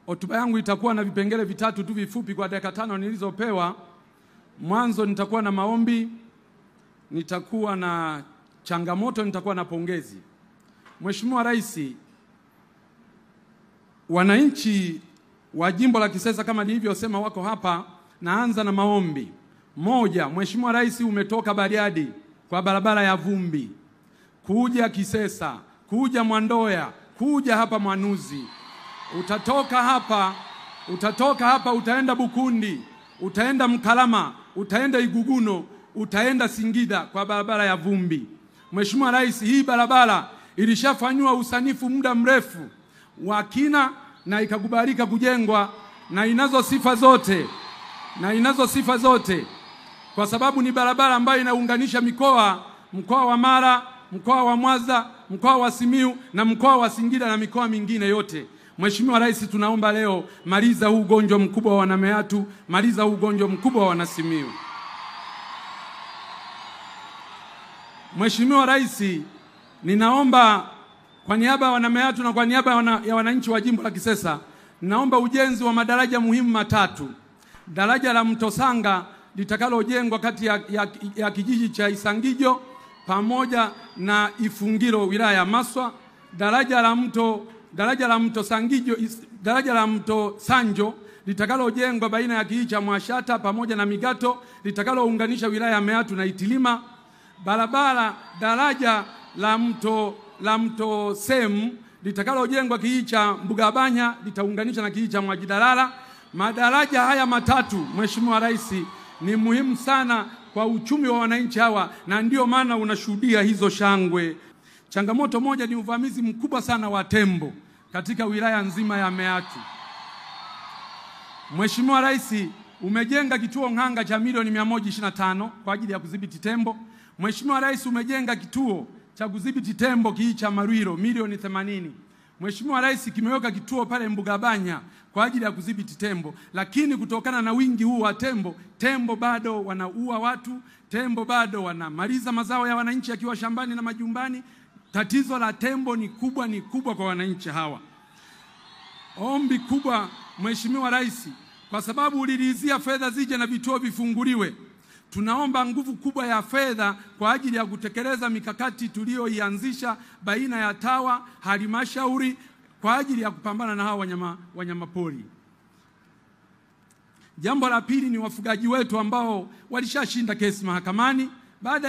Hotuba yangu itakuwa na vipengele vitatu tu vifupi kwa dakika 5 nilizopewa. Mwanzo nitakuwa na maombi, nitakuwa na changamoto, nitakuwa na pongezi. Mheshimiwa Rais, wananchi wa jimbo la Kisesa kama nilivyosema wako hapa. Naanza na maombi. Moja, Mheshimiwa Rais, umetoka Bariadi kwa barabara ya vumbi kuja Kisesa, kuja Mwandoya, kuja hapa Mwanuzi. Utatoka hapa utaenda Bukundi, utaenda Mkalama, utaenda Iguguno, utaenda Singida kwa barabara ya vumbi. Mheshimiwa Rais, hii barabara ilishafanywa usanifu muda mrefu wa kina na ikakubalika kujengwa na inazo sifa zote kwa sababu ni barabara ambayo inaunganisha mkoa wa Mara, mkoa wa Mwanza, mkoa wa Simiyu na mkoa wa Singida na mikoa mingine yote. Mheshimiwa Rais, tunaomba leo maliza huu ugonjwa mkubwa wa Wanameatu, maliza huu ugonjwa mkubwa wa Wanasimiyu. Mheshimiwa Rais, ninaomba kwa niaba ya Wanameatu na kwa niaba ya wananchi wa jimbo la Kisesa, naomba ujenzi wa madaraja muhimu matatu. Daraja la Mto Sanga litakalojengwa kati ya kijiji cha Isangijo pamoja na Ifungiro wilaya ya Maswa. Daraja la Mto Sanjo litakalojengwa baina ya kijiji cha Mwashata pamoja na Migato litakalounganisha wilaya ya Meatu na Itilima. Daraja la Mto Semu litakalojengwa kijiji cha Mbugabanya litaunganisha na kijiji cha Mwajidalala. Madaraja haya matatu, Mheshimiwa Rais, ni muhimu sana kwa uchumi wa wananchi hawa na ndio maana unashuhudia hizo shangwe. Changamoto moja ni uvamizi mkubwa sana wa tembo katika wilaya nzima ya Meatu. Mheshimiwa Rais, umejenga kituo Ng'anga cha milioni 125 kwa ajili ya kudhibiti tembo. Mheshimiwa Rais, umejenga kituo cha kudhibiti tembo kijiji cha Marwiro milioni 80. Mheshimiwa Rais, kimeweka kituo pale Mbugabanya kwa ajili ya kudhibiti tembo, lakini kutokana na wingi huu wa tembo bado wanaua watu, tembo bado wanamaliza mazao ya wananchi yakiwa shambani na majumbani. Tatizo la tembo ni kubwa kwa wananchi hawa. Ombi kubwa Mheshimiwa Rais, kwa sababu uliridhia fedha zije na vituo vifunguliwe, tunaomba nguvu kubwa ya fedha kwa ajili ya kutekeleza mikakati tuliyoianzisha baina ya TAWA, halmashauri kwa ajili ya kupambana na hawa wanyama pori. Jambo la pili ni wafugaji wetu ambao walishashinda kesi mahakamani baada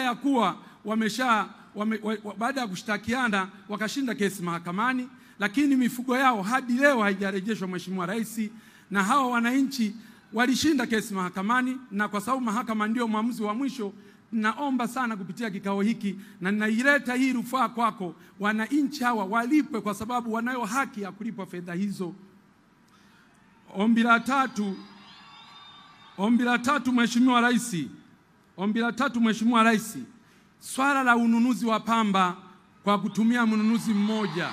ya kushtakiana wakashinda kesi mahakamani, lakini mifugo yao hadi leo haijarejeshwa Mheshimiwa Rais, na hao wananchi walishinda kesi mahakamani, na kwa sababu mahakama ndio maamuzi wa mwisho, naomba sana kupitia kikao hiki na ninaileta hii rufaa kwako, wananchi hawa walipwe kwa sababu wanayo haki ya kulipwa fedha hizo. Ombi la tatu Mheshimiwa Rais, swala la ununuzi wa pamba kwa kutumia mnunuzi mmoja.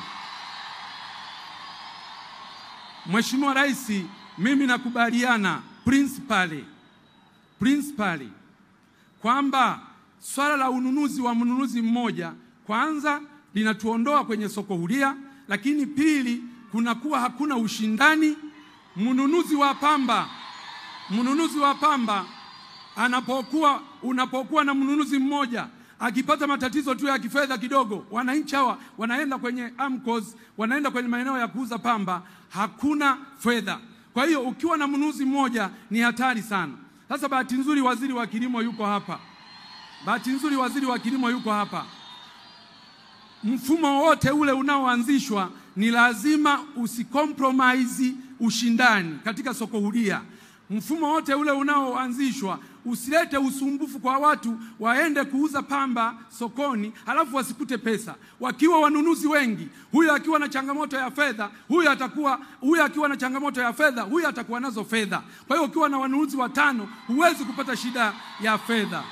Mheshimiwa Rais, mimi nakubaliana principally kwamba swala la ununuzi wa mnunuzi mmoja kwanza linatuondoa kwenye soko huria, lakini pili kunakuwa hakuna ushindani. Mnunuzi wa pamba unapokuwa na mnunuzi mmoja akipata matatizo tu ya kifedha kidogo, wananchi hawa wanaenda kwenye AMCOS, wanaenda kwenye maeneo ya kuuza pamba, hakuna fedha. Kwa hiyo ukiwa na mnunuzi mmoja ni hatari sana. Sasa bahati nzuri waziri wa kilimo yuko hapa. Mfumo wote ule unaoanzishwa ni lazima usicompromise ushindani katika soko huria. Mfumo wote ule unaoanzishwa usilete usumbufu kwa watu waende kuuza pamba sokoni halafu wasikute pesa. Wakiwa wanunuzi wengi, huyu akiwa na changamoto ya fedha, huyu akiwa na changamoto ya fedha, huyu atakuwa nazo fedha. Kwa hiyo ukiwa na wanunuzi 5 huwezi kupata shida ya fedha.